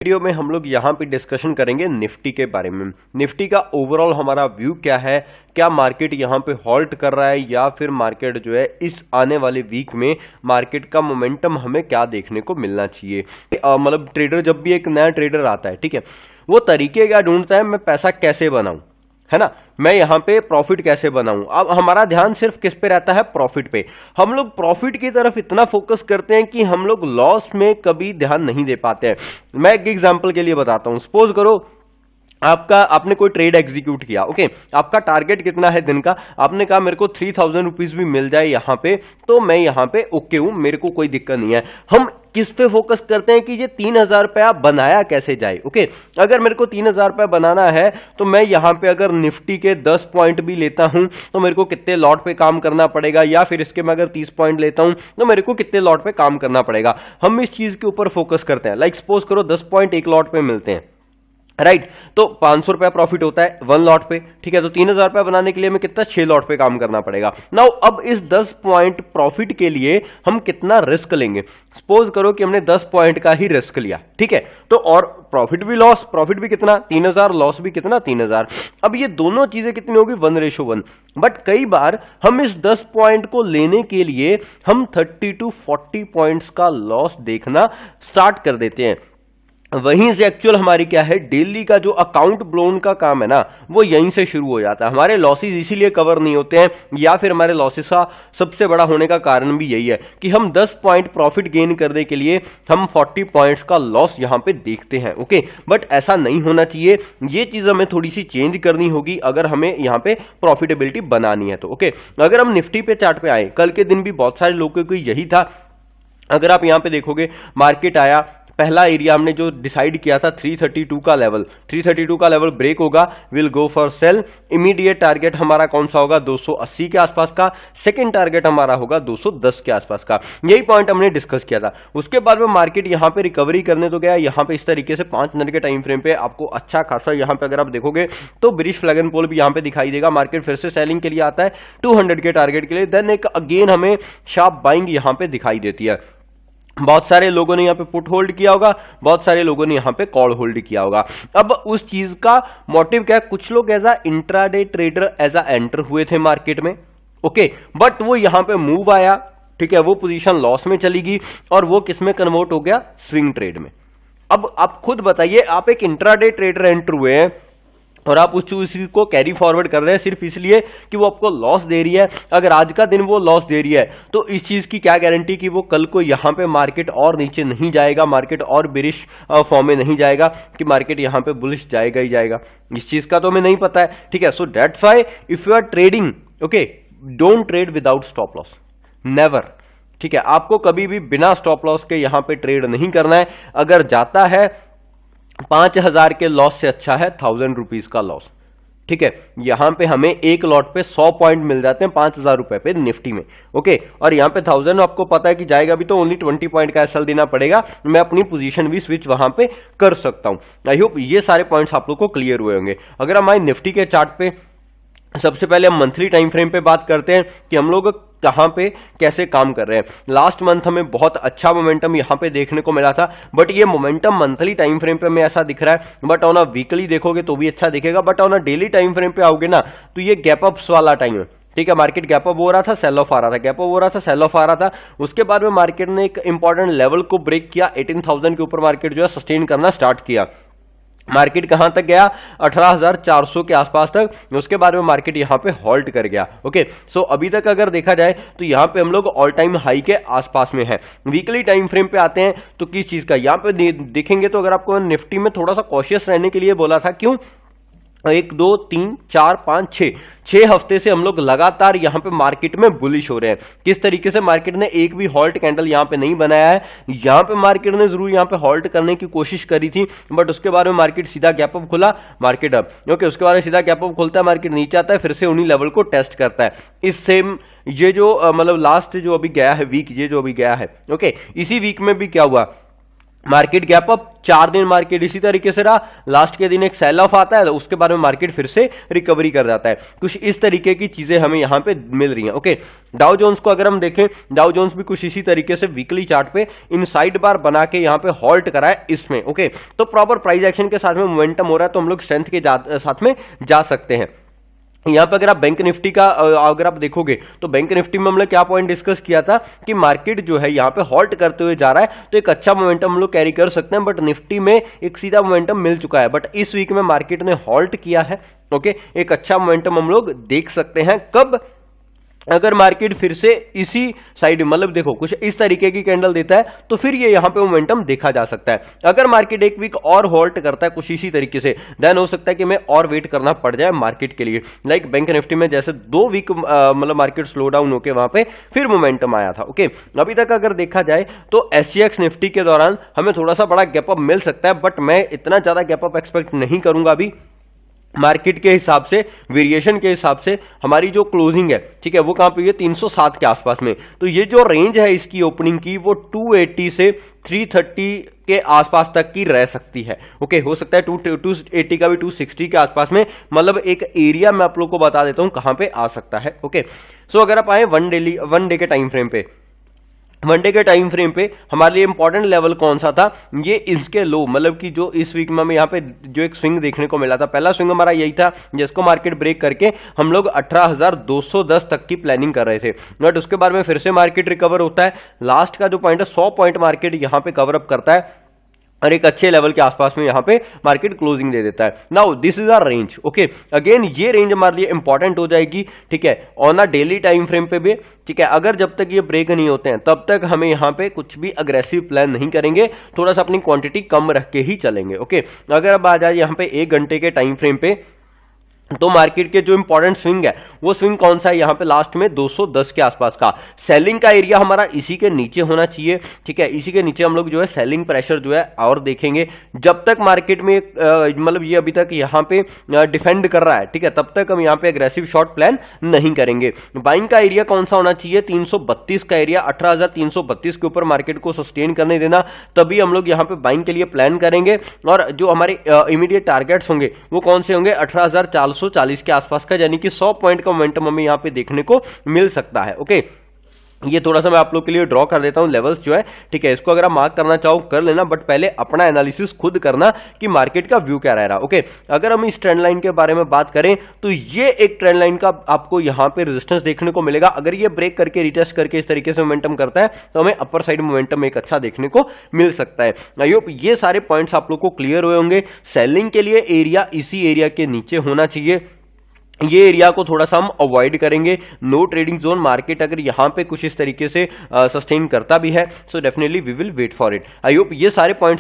Video में हम लोग यहाँ पे डिस्कशन करेंगे निफ्टी के बारे में। निफ्टी का ओवरऑल हमारा व्यू क्या है, क्या मार्केट यहाँ पे हॉल्ट कर रहा है या फिर मार्केट जो है इस आने वाले वीक में मार्केट का मोमेंटम हमें क्या देखने को मिलना चाहिए। मतलब ट्रेडर जब भी एक नया ट्रेडर आता है, ठीक है, वो तरीके क्या ढूंढता है, मैं पैसा कैसे बनाऊं, है ना, मैं यहाँ पे प्रॉफिट कैसे बनाऊं। अब हमारा ध्यान सिर्फ किस पे रहता है, प्रॉफिट पे। हम लोग प्रॉफिट की तरफ इतना फोकस करते हैं कि हम लोग लॉस में कभी ध्यान नहीं दे पाते हैं। मैं एक एग्जांपल के लिए बताता हूं। सपोज करो आपने कोई ट्रेड एग्जीक्यूट किया, ओके, आपका टारगेट कितना है दिन का, आपने कहा मेरे को 3000 रुपीज भी मिल जाए यहाँ पे तो मैं यहाँ पे ओके हूं, मेरे को कोई दिक्कत नहीं है। हम किस पे फोकस करते हैं कि ये 3000 रुपया बनाया कैसे जाए। ओके, अगर मेरे को 3000 रुपया बनाना है तो मैं यहाँ पे अगर निफ्टी के 10 पॉइंट भी लेता हूं तो मेरे को कितने लॉट पे काम करना पड़ेगा, या फिर इसके मैं अगर 30 पॉइंट लेता हूं तो मेरे को कितने लॉट पे काम करना पड़ेगा। हम इस चीज के ऊपर फोकस करते हैं। लाइक सपोज करो 10 पॉइंट एक लॉट पे मिलते हैं, राइट, तो 500 रुपया प्रॉफिट होता है 1 लॉट पे, ठीक है, तो 3000 रुपया बनाने के लिए हमें कितना 6 लॉट पे काम करना पड़ेगा। नाउ अब इस 10 पॉइंट प्रॉफिट के लिए हम कितना रिस्क लेंगे। सपोज करो कि हमने 10 पॉइंट का ही रिस्क लिया, ठीक है, तो और प्रॉफिट भी लॉस, प्रॉफिट भी कितना 3000, लॉस भी कितना 3000। अब ये दोनों चीजें कितनी होगी 1:1। बट कई बार हम इस 10 पॉइंट को लेने के लिए हम 30 to 40 पॉइंट्स का लॉस देखना स्टार्ट कर देते हैं। वहीं से एक्चुअल हमारी क्या है, डेली का जो अकाउंट ब्लोन का काम है ना, वो यहीं से शुरू हो जाता है। हमारे लॉसेस इसीलिए कवर नहीं होते हैं, या फिर हमारे लॉसेस का सबसे बड़ा होने का कारण भी यही है कि हम 10 पॉइंट प्रॉफिट गेन करने के लिए हम 40 पॉइंट्स का लॉस यहां पे देखते हैं। ओके, बट ऐसा नहीं होना चाहिए। ये चीज हमें थोड़ी सी चेंज करनी होगी अगर हमें यहां पे प्रॉफिटेबिलिटी बनानी है तो। ओके, अगर हम निफ्टी पे चार्ट पे आए, कल के दिन भी बहुत सारे लोगों को यही था। अगर आप यहां पे देखोगे, मार्केट आया, पहला एरिया हमने जो डिसाइड किया था 332 का लेवल, 332 का लेवल ब्रेक होगा, will go for sale. Immediate target हमारा कौन सा होगा, 280 के आसपास का। सेकंड टारगेट हमारा होगा 210 के आसपास का। यही पॉइंट हमने डिस्कस किया था। उसके बाद में मार्केट यहां पे रिकवरी करने तो गया, यहां पे इस तरीके से 5 मिनट के टाइम फ्रेम पे आपको अच्छा खासा यहां पे अगर आप देखोगे तो ब्रिश फ्लैग एंड पोल भी यहां पे दिखाई देगा। मार्केट फिर से सेलिंग के लिए आता है 200 के टारगेट के लिए, देन एक अगेन हमें शार्प बाइंग यहां पे दिखाई देती है। बहुत सारे लोगों ने यहाँ पे पुट होल्ड किया होगा, बहुत सारे लोगों ने यहाँ पे कॉल होल्ड किया होगा। अब उस चीज का मोटिव क्या है, कुछ लोग as a intraday trader as a enter हुए थे मार्केट में, ओके, बट वो यहाँ पे मूव आया, ठीक है, वो पोजीशन लॉस में चली गई और वो किस में कन्वर्ट हो गया, स्विंग ट्रेड में। अब आप खुद बताइए, आप एक इंट्राडे ट्रेडर एंटर हुए हैं और आप उस चीज को कैरी फॉरवर्ड कर रहे हैं सिर्फ इसलिए कि वो आपको लॉस दे रही है। अगर आज का दिन वो लॉस दे रही है तो इस चीज की क्या गारंटी कि वो कल को यहां पे मार्केट और नीचे नहीं जाएगा, मार्केट और बिरिश फॉर्म में नहीं जाएगा, कि मार्केट यहां पे बुलिश जाएगा ही जाएगा। इस चीज का तो हमें नहीं पता है, ठीक है। So that's why if you are trading, okay, don't trade without stop loss, never, ठीक है। आपको कभी भी बिना स्टॉप लॉस के यहां पे ट्रेड नहीं करना है। अगर जाता है 5000 के लॉस से अच्छा है 1000 रुपीज का लॉस, ठीक है। यहां पे हमें एक लॉट पे 100 पॉइंट मिल जाते हैं 5000 रुपए पे निफ्टी में, ओके, और यहां पे 1000 आपको पता है कि जाएगा भी तो ओनली 20 पॉइंट का एसएल देना पड़ेगा। मैं अपनी पोजीशन भी स्विच वहां पे कर सकता हूं। आई होप ये सारे पॉइंट्स आप लोग को क्लियर हुए होंगे। अगर हमारे निफ्टी के चार्ट पे सबसे पहले हम मंथली टाइम फ्रेम पे बात करते हैं कि हम लोग कहां पे कैसे काम कर रहे हैं। लास्ट मंथ हमें बहुत अच्छा मोमेंटम यहां पे देखने को मिला था, बट ये मोमेंटम मंथली टाइम फ्रेम पे हमें ऐसा दिख रहा है, बट ऑन अ वीकली देखोगे तो भी अच्छा दिखेगा, but on a daily time frame पे आओगे ना तो ये गैप अप्स वाला टाइम है, ठीक है। मार्केट गैप अप हो रहा था, सेल ऑफ आ रहा था, गैप अप हो रहा था, सेल ऑफ आ रहा था। उसके बाद में मार्केट ने एक इंपॉर्टेंट लेवल को ब्रेक किया, 18000 के ऊपर मार्केट जो है सस्टेन करना स्टार्ट किया। मार्केट कहां तक गया, 18400 के आसपास तक। उसके बाद में मार्केट यहां पे हॉल्ट कर गया, ओके। सो अभी तक अगर देखा जाए तो यहां पे हम लोग ऑल टाइम हाई के आसपास में है। वीकली टाइम फ्रेम पे आते हैं तो किस चीज का यहां पे देखेंगे तो अगर आपको निफ्टी में थोड़ा सा कॉशियस रहने के लिए बोला था, क्यों, 1 2 3 4 5 6 हफ्ते से हम लोग लगातार यहां पे मार्केट में बुलिश हो रहे हैं। किस तरीके से मार्केट ने एक भी हॉल्ट कैंडल यहां पे नहीं बनाया है। यहां पे मार्केट ने जरूर यहां पे हॉल्ट करने की कोशिश करी थी, बट उसके बाद में मार्केट सीधा गैप अप खुला, मार्केट अप, ओके। उसके बाद में सीधा गैप अप खुलता है, मार्केट नीचे आता है, फिर से उन्हीं लेवल को टेस्ट करता है। इस सेम ये जो मतलब लास्ट जो अभी गया है वीक, ये जो अभी गया है, ओके, इसी वीक में भी क्या हुआ, मार्केट गैप अप, 4 दिन मार्केट इसी तरीके से रहा, लास्ट के दिन एक सेल ऑफ आता है, तो उसके बाद में मार्केट फिर से रिकवरी कर जाता है। कुछ इस तरीके की चीजें हमें यहां पे मिल रही हैं। ओके, डाउ जोन्स को अगर हम देखें, डाउ जोन्स भी कुछ इसी तरीके से वीकली चार्ट पे इनसाइड बार बना के यहां पे हॉल्ट करा है इसमें। ओके, तो प्रॉपर प्राइस एक्शन के साथ में मोमेंटम हो रहा है, तो हम लोग स्ट्रेंथ के साथ में जा सकते हैं। यहां पर अगर आप बैंक निफ्टी का अगर आप देखोगे तो बैंक निफ्टी में हमने क्या पॉइंट डिस्कस किया था कि मार्केट जो है यहां पे हॉल्ट करते हुए जा रहा है, तो एक अच्छा मोमेंटम हम लोग कैरी कर सकते हैं, बट निफ्टी में एक सीधा मोमेंटम मिल चुका है। बट इस वीक में मार्केट ने हॉल्ट किया है। ओके, एक अच्छा मोमेंटम हम लोग देख सकते हैं कब, अगर मार्केट फिर से इसी साइड मतलब देखो कुछ इस तरीके की कैंडल देता है, तो फिर ये यहां पे मोमेंटम देखा जा सकता है। अगर मार्केट एक वीक और होल्ड करता है कुछ इसी तरीके से, देन हो सकता है कि मैं और वेट करना पड़ जाए मार्केट के लिए। लाइक बैंक निफ्टी में जैसे 2 वीक मतलब मार्केट स्लो डाउन होकर वहां पे फिर मोमेंटम आया था। ओके, अभी तक अगर देखा जाए तो एसजीएक्स निफ्टी के दौरान हमें थोड़ा सा बड़ा गैप अप मिल सकता है, बट मैं इतना ज्यादा गैप अप एक्सपेक्ट नहीं करूंगा अभी। मार्केट के हिसाब से, वेरिएशन के हिसाब से हमारी जो क्लोजिंग है, ठीक है, वो कहां पे है 307 के आसपास में। तो ये जो रेंज है इसकी ओपनिंग की, वो 280 से 330 के आसपास तक की रह सकती है। ओके, हो सकता है 280 का भी 260 के आसपास में, मतलब एक एरिया मैं आप लोगों को बता देता हूं कहां पे आ सकता है। ओके, सो अगर आप आए वन डे के टाइम फ्रेम पे, वन डे के टाइम फ्रेम पे हमारे लिए इंपॉर्टेंट लेवल कौन सा था, ये इसके लो, मतलब कि जो इस वीक में हमें यहाँ पे जो एक स्विंग देखने को मिला था, पहला स्विंग हमारा यही था जिसको मार्केट ब्रेक करके हम लोग 18,210 तक की प्लानिंग कर रहे थे। बट उसके बाद में फिर से मार्केट रिकवर होता है, लास्ट का जो पॉइंट है 100 पॉइंट मार्केट यहाँ पे कवर अप करता है और एक अच्छे लेवल के आसपास में यहां पे मार्केट क्लोजिंग दे देता है। Now this is our range. Okay, again ये रेंज हमारे लिए इंपॉर्टेंट हो जाएगी, ठीक है, on a daily time frame पे भी, ठीक है। अगर जब तक ये ब्रेक नहीं होते हैं तब तक हमें यहां पे कुछ भी अग्रेसिव प्लान नहीं करेंगे, थोड़ा सा अपनी क्वांटिटी कम रख के ही चलेंगे। ओके, अगर अब आ जाए यहां पे 1 घंटे के टाइम फ्रेम पे, तो मार्केट के जो इंपॉर्टेंट स्विंग है वो स्विंग कौन सा है, यहां पे लास्ट में 210 के आसपास का सेलिंग का एरिया हमारा इसी के नीचे होना चाहिए, ठीक है। इसी के नीचे हम लोग जो है सेलिंग प्रेशर जो है और देखेंगे, जब तक मार्केट में मतलब ये अभी तक यहां पे डिफेंड कर रहा है, ठीक है, तब तक हम यहां पे एग्रेसिव शॉर्ट प्लान नहीं करेंगे। बाइंग का एरिया कौन सा होना चाहिए, 332 का एरिया, 18,332 के ऊपर मार्केट को सस्टेन करने देना, तभी हम लोग यहां पे बाइंग के लिए प्लान करेंगे। और जो हमारे इमीडिएट टारगेट्स होंगे वो कौन से होंगे, 18,440 के आसपास का, यानी कि 100 पॉइंट का मोमेंटम हमें यहां पे देखने को मिल सकता है। ओके, ये थोड़ा सा मैं आप लोग के लिए ड्रॉ कर देता हूं लेवल्स जो है, ठीक है। इसको अगर आप मार्क करना चाहो कर लेना, बट पहले अपना एनालिसिस खुद करना कि मार्केट का व्यू क्या रह रहा है। ओके, अगर हम इस ट्रेंड लाइन के बारे में बात करें तो ये एक ट्रेंड लाइन का आपको यहां पे रेजिस्टेंस देखने को मिलेगा। अगर ये ब्रेक करके रिटेस्ट करके इस तरीके से मोमेंटम करता है तो हमें अपर साइड मोमेंटम एक अच्छा देखने को मिल सकता है। आई होप ये सारे पॉइंट्स आप लोग को क्लियर हुए होंगे। सेलिंग के लिए एरिया इसी एरिया के नीचे होना चाहिए, ये एरिया को थोड़ा सा हम अवॉइड करेंगे। नो ट्रेडिंग जोन, मार्केट अगर यहां पे कुछ इस तरीके से सस्टेन करता भी है, so definitely we will wait for it. I hope ये सारे पॉइंट्स